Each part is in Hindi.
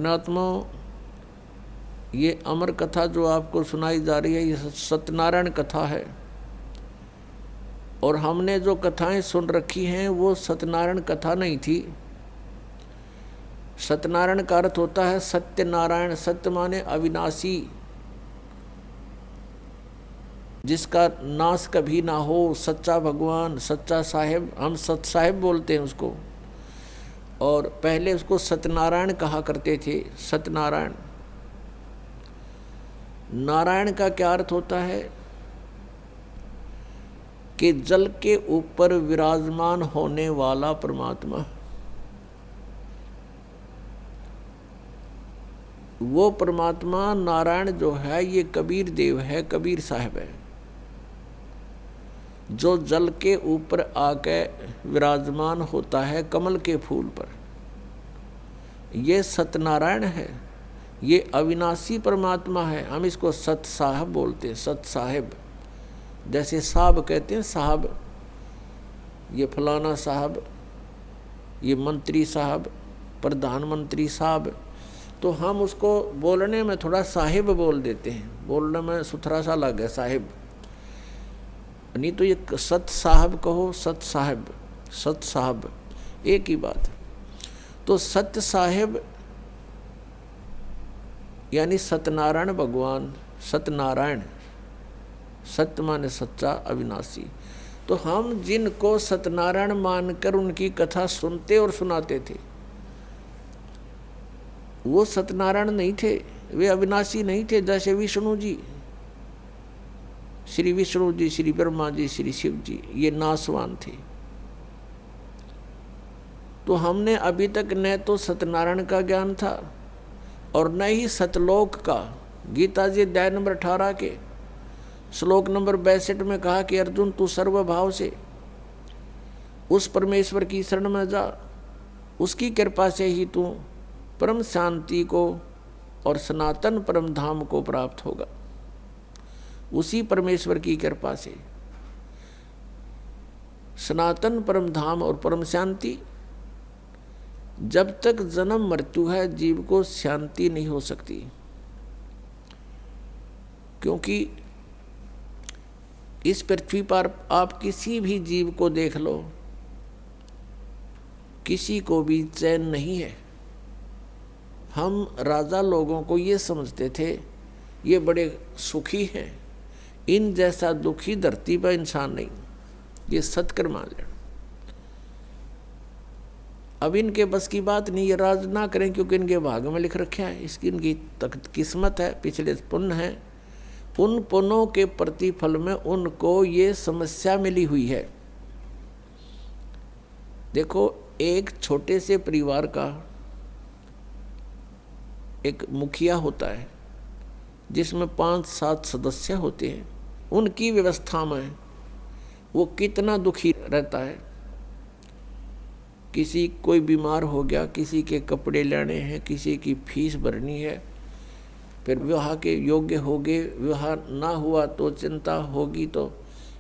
पुण्यात्मा, ये अमर कथा जो आपको सुनाई जा रही है ये सत्यनारायण कथा है। और हमने जो कथाएं सुन रखी हैं वो सत्यनारायण कथा नहीं थी। सत्यनारायण का अर्थ होता है सत्यनारायण। सत्य माने अविनाशी, जिसका नाश कभी ना हो, सच्चा भगवान, सच्चा साहिब। हम सत साहिब बोलते हैं उसको। और पहले उसको सत्यनारायण कहा करते थे। सत्यनारायण। नारायण का क्या अर्थ होता है कि जल के ऊपर विराजमान होने वाला परमात्मा। वो परमात्मा नारायण जो है ये कबीर देव है, कबीर साहब है, जो जल के ऊपर आके विराजमान होता है कमल के फूल पर। ये सत्यनारायण है, ये अविनाशी परमात्मा है। हम इसको सत साहब बोलते हैं, सत साहिब। जैसे साहब कहते हैं, साहब, ये फलाना साहब, ये मंत्री साहब, प्रधानमंत्री साहब। तो हम उसको बोलने में थोड़ा साहिब बोल देते हैं, बोलने में सुथरा सा लगे साहिब। नहीं तो ये सत साहब कहो, सत साहिब, सत साहब एक ही बात। तो सत्य साहिब यानी सत्यनारायण भगवान। सत्यनारायण, सत्य माने सच्चा, अविनाशी। तो हम जिनको सत्यनारायण मानकर उनकी कथा सुनते और सुनाते थे, वो सत्यनारायण नहीं थे, वे अविनाशी नहीं थे। जैसे विष्णु जी, श्री विष्णु जी, श्री ब्रह्मा जी, श्री शिव जी, ये नासवान थे। तो हमने अभी तक न तो सत्यनारायण का ज्ञान था और न ही सतलोक का। गीता जी अध्याय नंबर 18 के श्लोक नंबर 62 में कहा कि अर्जुन तू सर्वभाव से उस परमेश्वर की शरण में जा, उसकी कृपा से ही तू परम शांति को और सनातन परम धाम को प्राप्त होगा। उसी परमेश्वर की कृपा से सनातन परम धाम और परम शांति। जब तक जन्म मृत्यु है जीव को शांति नहीं हो सकती, क्योंकि इस पृथ्वी पर आप किसी भी जीव को देख लो, किसी को भी चैन नहीं है। हम राजा लोगों को ये समझते थे ये बड़े सुखी हैं, इन जैसा दुखी धरती पर इंसान नहीं। ये सत्कर मान लें। अब इनके बस की बात नहीं, ये राज ना करें क्योंकि इनके भाग में लिख रखा है, इसकी इनकी किस्मत है, पिछले पुण्य है। उन पुण्यों के प्रतिफल में उनको ये समस्या मिली हुई है। देखो, एक छोटे से परिवार का एक मुखिया होता है जिसमें 5-7 सदस्य होते हैं। उनकी व्यवस्था में वो कितना दुखी रहता है। किसी कोई बीमार हो गया, किसी के कपड़े लेने हैं, किसी की फीस भरनी है, फिर विवाह के योग्य हो गए, विवाह ना हुआ तो चिंता होगी, तो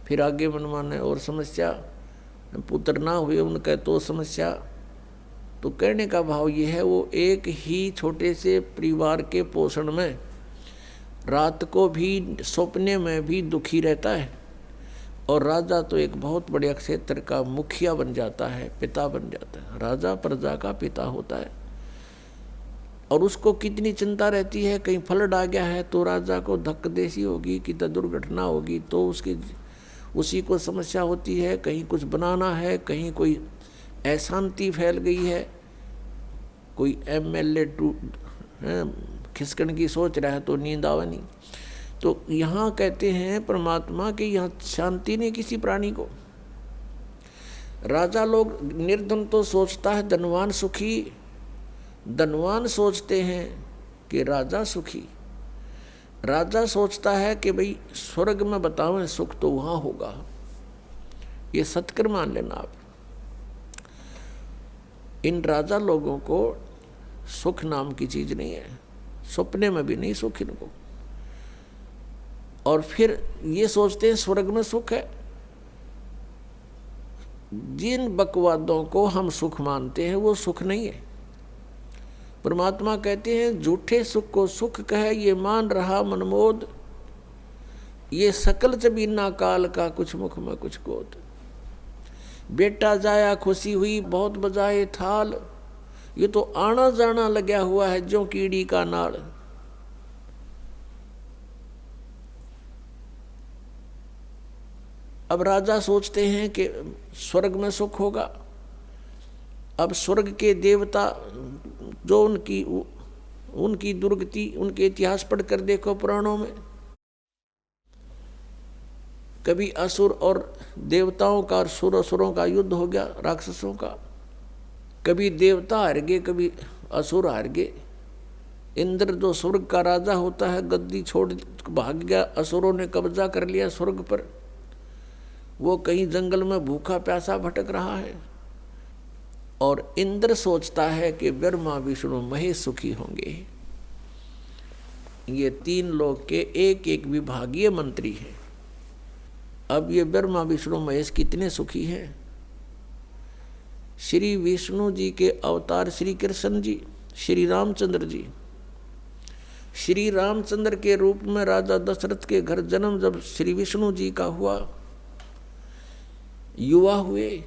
फिर आगे मनमाने और समस्या, पुत्र ना हुए उनका तो समस्या। तो कहने का भाव ये है, वो एक ही छोटे से परिवार के पोषण में रात को भी सपने में भी दुखी रहता है। और राजा तो एक बहुत बड़े क्षेत्र का मुखिया बन जाता है, पिता बन जाता है। राजा प्रजा का पिता होता है और उसको कितनी चिंता रहती है, कहीं फ्लड आ गया है तो राजा को धक्कदेसी होगी कि दुर्घटना होगी तो उसी को समस्या होती है। कहीं कुछ बनाना है, कहीं कोई अशांति फैल गई है, कोई MLA खिसकन की सोच रहा है तो नींद आवे नहीं। तो यहाँ कहते हैं परमात्मा कि यहाँ शांति नहीं किसी प्राणी को। राजा लोग, निर्धन तो सोचता है धनवान सुखी, धनवान सोचते हैं कि राजा सुखी। राजा सोचता है कि भाई स्वर्ग में बताओ सुख तो वहाँ होगा। ये सत्कर मान लेना आप। इन राजा लोगों को सुख नाम की चीज नहीं है, सपने में भी नहीं सुख इनको। और फिर ये सोचते हैं स्वर्ग में सुख है। जिन बकवादों को हम सुख मानते हैं वो सुख नहीं है। परमात्मा कहते हैं झूठे सुख को सुख कहे ये मान रहा मनमोद, ये सकल जबीना काल का कुछ मुख में कुछ गोद। बेटा जाया खुशी हुई बहुत बजाए थाल, ये तो आना जाना लगा हुआ है जो कीड़ी का नाल। अब राजा सोचते हैं कि स्वर्ग में सुख होगा। अब स्वर्ग के देवता जो उनकी दुर्गति, उनके इतिहास पढ़कर देखो पुराणों में, कभी असुर और देवताओं का और असुरों का युद्ध हो गया, राक्षसों का। कभी देवता हार गए, कभी असुर हार गए। इंद्र जो स्वर्ग का राजा होता है गद्दी छोड़ भाग गया, असुरों ने कब्जा कर लिया स्वर्ग पर। वो कहीं जंगल में भूखा प्यासा भटक रहा है और इंद्र सोचता है कि ब्रह्मा विष्णु महेश सुखी होंगे। ये तीन लोक के एक एक विभागीय मंत्री हैं। अब ये ब्रह्मा विष्णु महेश कितने सुखी हैं। श्री विष्णु जी के अवतार श्री कृष्ण जी, श्री रामचंद्र जी, श्री रामचंद्र के रूप में राजा दशरथ के घर जन्म जब श्री विष्णु जी का हुआ, युवा हुए,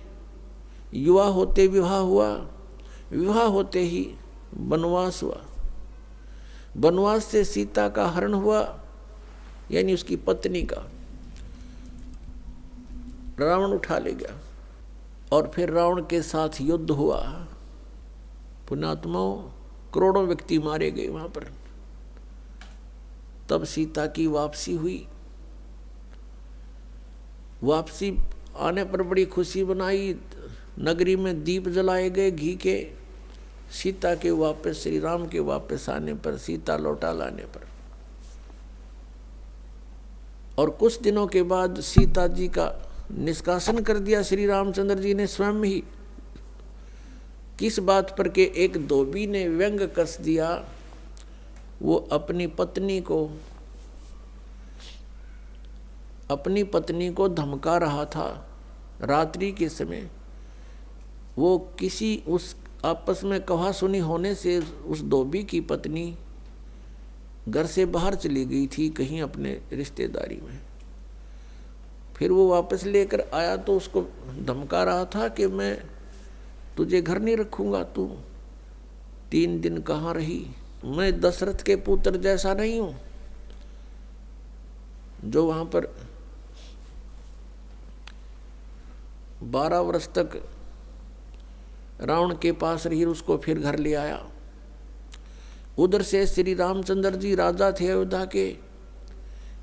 युवा होते विवाह हुआ, विवाह होते ही वनवास हुआ, वनवास से सीता का हरण हुआ, यानी उसकी पत्नी का रावण उठा ले गया और फिर रावण के साथ युद्ध हुआ। पुण्यात्माओं, करोड़ों व्यक्ति मारे गए वहां पर। तब सीता की वापसी हुई। वापसी आने पर बड़ी खुशी बनाई, नगरी में दीप जलाए गए घी के। सीता के वापस, श्री राम के वापस आने पर, सीता लौटा लाने पर, और कुछ दिनों के बाद सीता जी का निष्कासन कर दिया श्री रामचंद्र जी ने स्वयं ही। किस बात पर के एक धोबी ने व्यंग कस दिया। वो अपनी पत्नी को धमका रहा था रात्रि के समय। वो किसी उस आपस में कहा सुनी होने से उस धोबी की पत्नी घर से बाहर चली गई थी कहीं अपने रिश्तेदारी में। फिर वो वापस लेकर आया तो उसको धमका रहा था कि मैं तुझे घर नहीं रखूंगा, तू 3 दिन कहाँ रही। मैं दशरथ के पुत्र जैसा नहीं हूं जो वहां पर 12 वर्ष तक रावण के पास रही, उसको फिर घर ले आया। उधर से श्री रामचंद्र जी राजा थे अयोध्या के।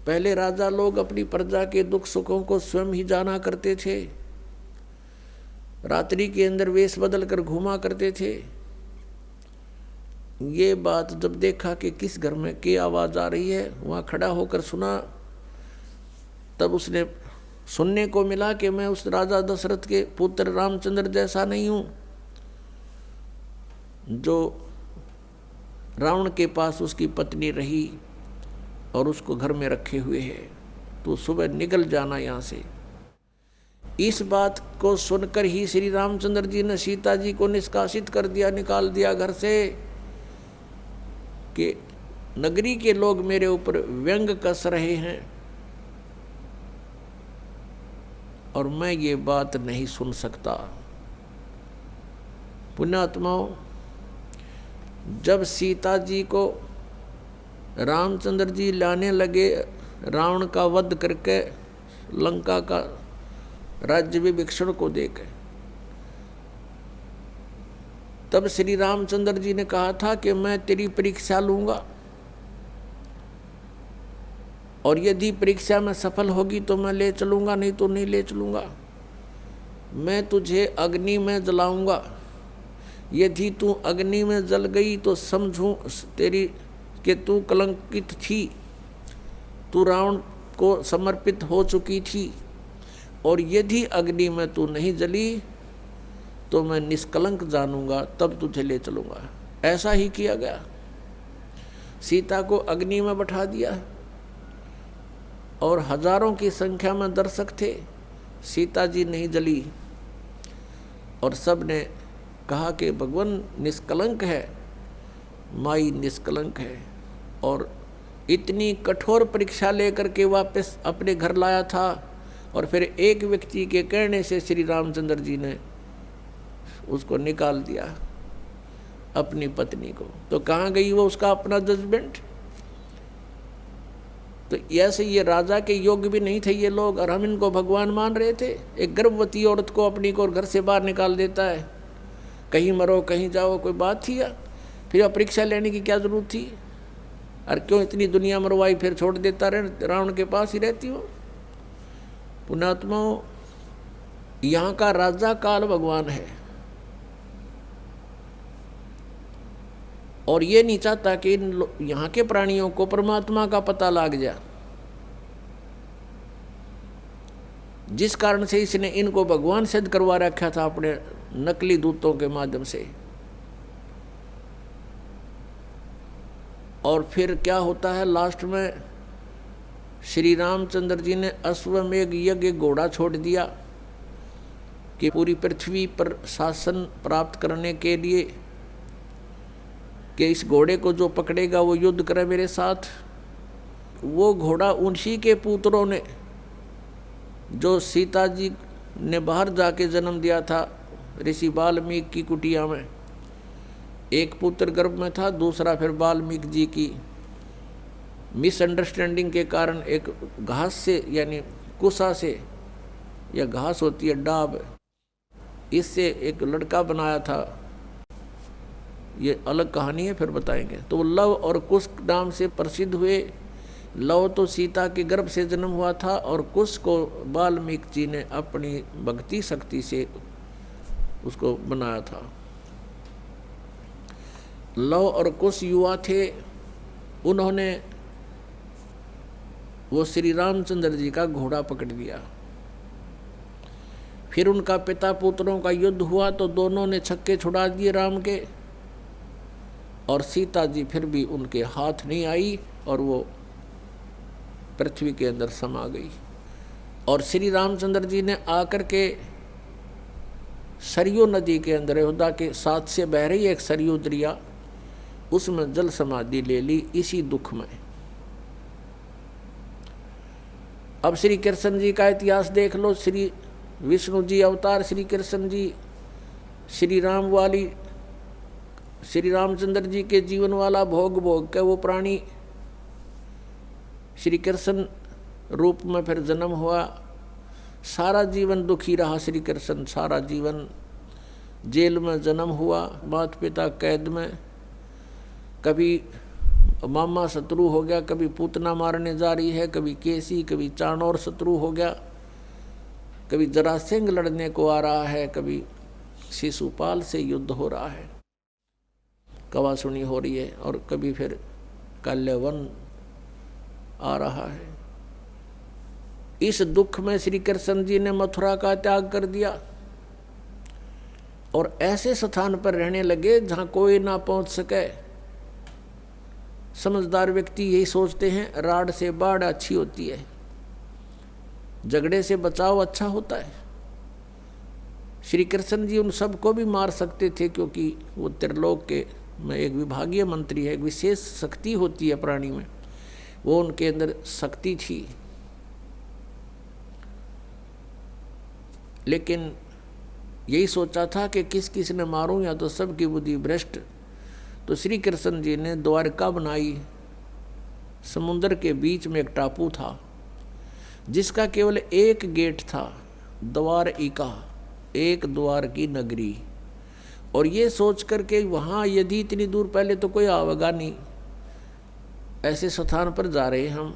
पहले राजा लोग अपनी प्रजा के दुख सुखों को स्वयं ही जाना करते थे। रात्रि के अंदर वेश बदल कर घूमा करते थे। ये बात जब देखा कि किस घर में की आवाज आ रही है, वहां खड़ा होकर सुना, तब उसने सुनने को मिला कि मैं उस राजा दशरथ के पुत्र रामचंद्र जैसा नहीं हूं जो रावण के पास उसकी पत्नी रही और उसको घर में रखे हुए है। तो सुबह निकल जाना यहाँ से। इस बात को सुनकर ही श्री रामचंद्र जी ने सीता जी को निष्कासित कर दिया, निकाल दिया घर से कि नगरी के लोग मेरे ऊपर व्यंग कस रहे हैं और मैं ये बात नहीं सुन सकता। पुण्यात्माओं, जब सीता जी को रामचंद्र जी लाने लगे रावण का वध करके लंका का राज्य विभीषण को देकर, तब श्री रामचंद्र जी ने कहा था कि मैं तेरी परीक्षा लूंगा और यदि परीक्षा में सफल होगी तो मैं ले चलूंगा, नहीं तो नहीं ले चलूंगा। मैं तुझे अग्नि में जलाऊंगा, यदि तू अग्नि में जल गई तो समझूं तेरी कि तू कलंकित थी, तू रावण को समर्पित हो चुकी थी, और यदि अग्नि में तू नहीं जली तो मैं निष्कलंक जानूंगा, तब तुझे ले चलूंगा। ऐसा ही किया गया। सीता को अग्नि में बैठा दिया और हजारों की संख्या में दर्शक थे। सीता जी नहीं जली और सब ने कहा कि भगवान निष्कलंक है, माई निष्कलंक है। और इतनी कठोर परीक्षा लेकर के वापस अपने घर लाया था, और फिर एक व्यक्ति के कहने से श्री रामचंद्र जी ने उसको निकाल दिया, अपनी पत्नी को। तो कहाँ गई वो उसका अपना जजमेंट? तो ऐसे ये राजा के योग्य भी नहीं थे ये लोग, और हम इनको भगवान मान रहे थे। एक गर्भवती औरत को अपनी को घर से बाहर निकाल देता है, कहीं मरो कहीं जाओ, कोई बात थी? या फिर परीक्षा लेने की क्या जरूरत थी? और क्यों इतनी दुनिया मरवाई, फिर छोड़ देता रहे, रावण के पास ही रहती हो। पुण्यात्माओं, यहाँ का राजा काल भगवान है, और ये नहीं चाहता कि यहाँ के प्राणियों को परमात्मा का पता लग जाए, जिस कारण से इसने इनको भगवान सिद्ध करवा रखा था अपने नकली दूतों के माध्यम से। और फिर क्या होता है लास्ट में, श्री रामचंद्र जी ने अश्वमेघ यज्ञ घोड़ा छोड़ दिया कि पूरी पृथ्वी पर शासन प्राप्त करने के लिए कि इस घोड़े को जो पकड़ेगा वो युद्ध करे मेरे साथ। वो घोड़ा उन्हीं के पुत्रों ने, जो सीता जी ने बाहर जाके जन्म दिया था ऋषि वाल्मीकि की कुटिया में, एक पुत्र गर्भ में था, दूसरा फिर वाल्मीकि जी की मिसअंडरस्टैंडिंग के कारण एक घास से, यानी कुसा से, या घास होती है डाब, इससे एक लड़का बनाया था। ये अलग कहानी है, फिर बताएंगे। तो वो लव और कुश नाम से प्रसिद्ध हुए। लव तो सीता के गर्भ से जन्म हुआ था, और कुश को वाल्मीकि जी ने अपनी भक्ति शक्ति से उसको बनाया था। लव और कुश युवा थे, उन्होंने वो श्री रामचंद्र जी का घोड़ा पकड़ लिया। फिर उनका पिता पुत्रों का युद्ध हुआ, तो दोनों ने छक्के छुड़ा दिए राम के, और सीता जी फिर भी उनके हाथ नहीं आई, और वो पृथ्वी के अंदर समा गई। और श्री रामचंद्र जी ने आकर के सरयू नदी के अंदर, अयोध्या के साथ से बह रही एक सरयू दरिया, उसमें जल समाधि ले ली इसी दुख में। अब श्री कृष्ण जी का इतिहास देख लो। श्री विष्णु जी अवतार श्री कृष्ण जी, श्री राम वाली, श्री रामचंद्र जी के जीवन वाला भोग भोग के वो प्राणी श्री कृष्ण रूप में फिर जन्म हुआ। सारा जीवन दुखी रहा श्री कृष्ण, सारा जीवन जेल में जन्म हुआ, माता पिता कैद में, कभी मामा शत्रु हो गया, कभी पूतना मारने जा रही है, कभी केसी, कभी चाणोर शत्रु हो गया, कभी जरासिंह लड़ने को आ रहा है, कभी शिशुपाल से युद्ध हो रहा है, कवासुनी हो रही है, और कभी फिर कल्यवन आ रहा है। इस दुख में श्री कृष्ण जी ने मथुरा का त्याग कर दिया, और ऐसे स्थान पर रहने लगे जहाँ कोई ना पहुँच सके। समझदार व्यक्ति यही सोचते हैं, राड से बाढ़ अच्छी होती है, झगड़े से बचाव अच्छा होता है। श्री कृष्ण जी उन सबको भी मार सकते थे, क्योंकि वो त्रिलोक के में एक विभागीय मंत्री है, एक विशेष शक्ति होती है प्राणी में, वो उनके अंदर शक्ति थी। लेकिन यही सोचा था कि किस किस ने मारूं, या तो सबकी बुद्धि भ्रष्ट। तो श्री कृष्ण जी ने द्वारका बनाई। समुद्र के बीच में एक टापू था, जिसका केवल एक गेट था, द्वारिका, एक द्वार की नगरी। और ये सोच करके वहाँ यदि इतनी दूर, पहले तो कोई आवेगा नहीं, ऐसे स्थान पर जा रहे हम,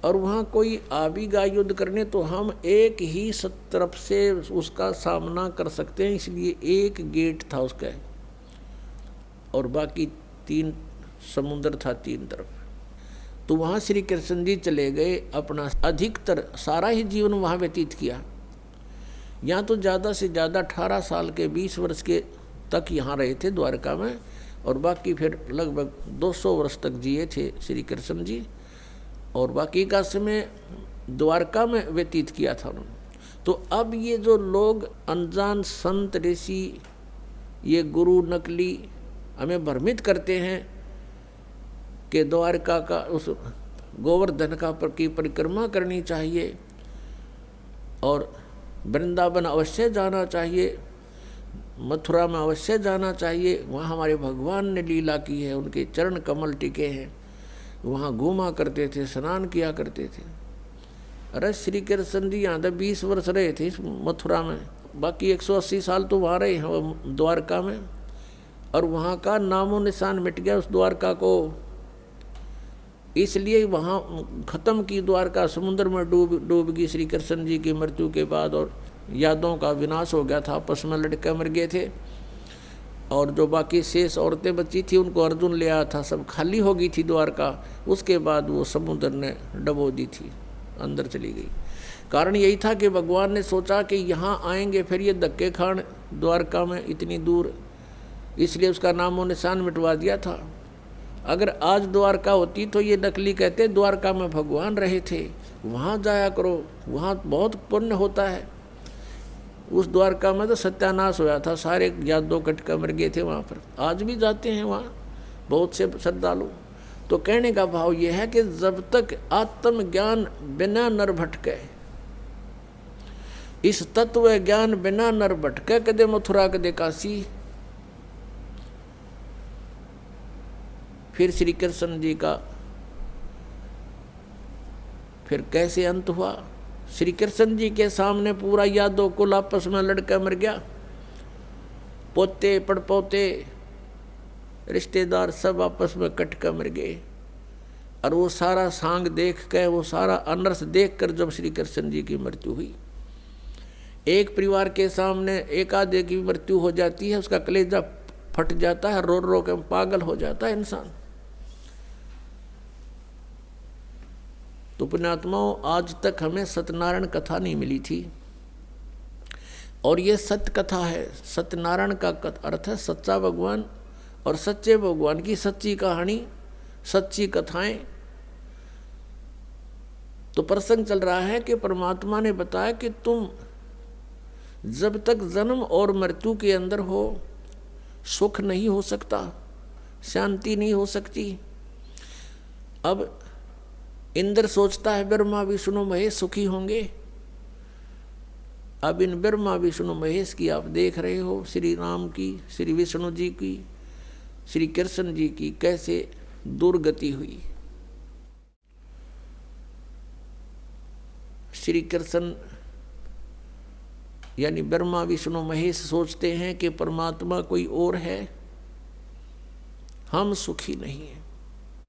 और वहाँ कोई आवेगा युद्ध करने, तो हम एक ही तरफ से उसका सामना कर सकते हैं, इसलिए एक गेट था उसका, और बाकी 3 समुद्र था 3 तरफ। तो वहाँ श्री कृष्ण जी चले गए, अपना अधिकतर सारा ही जीवन वहाँ व्यतीत किया। यहाँ तो ज़्यादा से ज़्यादा 18 साल के 20 वर्ष के तक यहाँ रहे थे द्वारका में, और बाकी फिर लगभग 200 वर्ष तक जिए थे श्री कृष्ण जी, और बाकी का समय द्वारका में व्यतीत किया था उन्होंने। तो अब ये जो लोग अनजान संत ऋषि, ये गुरु नकली, हमें भ्रमित करते हैं कि द्वारका का उस गोवर्धन की परिक्रमा करनी चाहिए और वृंदावन अवश्य जाना चाहिए, मथुरा में अवश्य जाना चाहिए, वहाँ हमारे भगवान ने लीला की है, उनके चरण कमल टिके हैं, वहाँ घूमा करते थे, स्नान किया करते थे। अरे श्री कृष्ण जी यहाँ 20 वर्ष रहे थे इस मथुरा में, बाकी 180 साल तो वहाँ रहे हैं द्वारका में, और वहाँ का नामो निशान मिट गया उस द्वारका को। इसलिए वहाँ खत्म की द्वारका, समुद्र में डूब गई श्री कृष्ण जी की मृत्यु के बाद, और यादों का विनाश हो गया था, आपस में लड़के मर गए थे, और जो बाकी शेष औरतें बची थी उनको अर्जुन ले आया था, सब खाली हो गई थी द्वारका। उसके बाद वो समुद्र ने डबो दी थी, अंदर चली गई। कारण यही था कि भगवान ने सोचा कि यहाँ आएंगे फिर ये धक्के खान द्वारका में इतनी दूर, इसलिए उसका नामो निशान मिटवा दिया था। अगर आज द्वारका होती तो ये नकली कहते द्वारका में भगवान रहे थे, वहाँ जाया करो, वहाँ बहुत पुण्य होता है। उस द्वारका में तो सत्यानाश होया था, सारे यादव कटका मर गए थे वहाँ पर। आज भी जाते हैं वहाँ बहुत से श्रद्धालु। तो कहने का भाव ये है कि जब तक आत्मज्ञान बिना नर भटके, इस तत्व ज्ञान बिना नर भटके, कदे मथुरा कदे काशी। फिर श्री कृष्ण जी का फिर कैसे अंत हुआ? श्री कृष्ण जी के सामने पूरा यादव कुल आपस में लड़का मर गया, पोते पड़पोते रिश्तेदार सब आपस में कट कर मर गए। और वो सारा सांग देख कर, वो सारा अनर्थ देख कर जब श्री कृष्ण जी की मृत्यु हुई, एक परिवार के सामने एक आधे की मृत्यु हो जाती है, उसका कलेजा फट जाता है, रो रो के पागल हो जाता है इंसान। तो पुण्यात्माओं, आज तक हमें सत्यनारायण कथा नहीं मिली थी, और ये सत्य कथा है। सत्यनारायण का अर्थ है सच्चा भगवान, और सच्चे भगवान की सच्ची कहानी, सच्ची कथाएं। तो प्रसंग चल रहा है कि परमात्मा ने बताया कि तुम जब तक जन्म और मृत्यु के अंदर हो, सुख नहीं हो सकता, शांति नहीं हो सकती। अब इंद्र सोचता है ब्रह्मा विष्णु महेश सुखी होंगे। अब इन ब्रह्मा विष्णु महेश की आप देख रहे हो, श्री राम की, श्री विष्णु जी की, श्री कृष्ण जी की कैसे दुर्गति हुई। श्री कृष्ण यानी ब्रह्मा विष्णु महेश सोचते हैं कि परमात्मा कोई और है, हम सुखी नहीं हैं।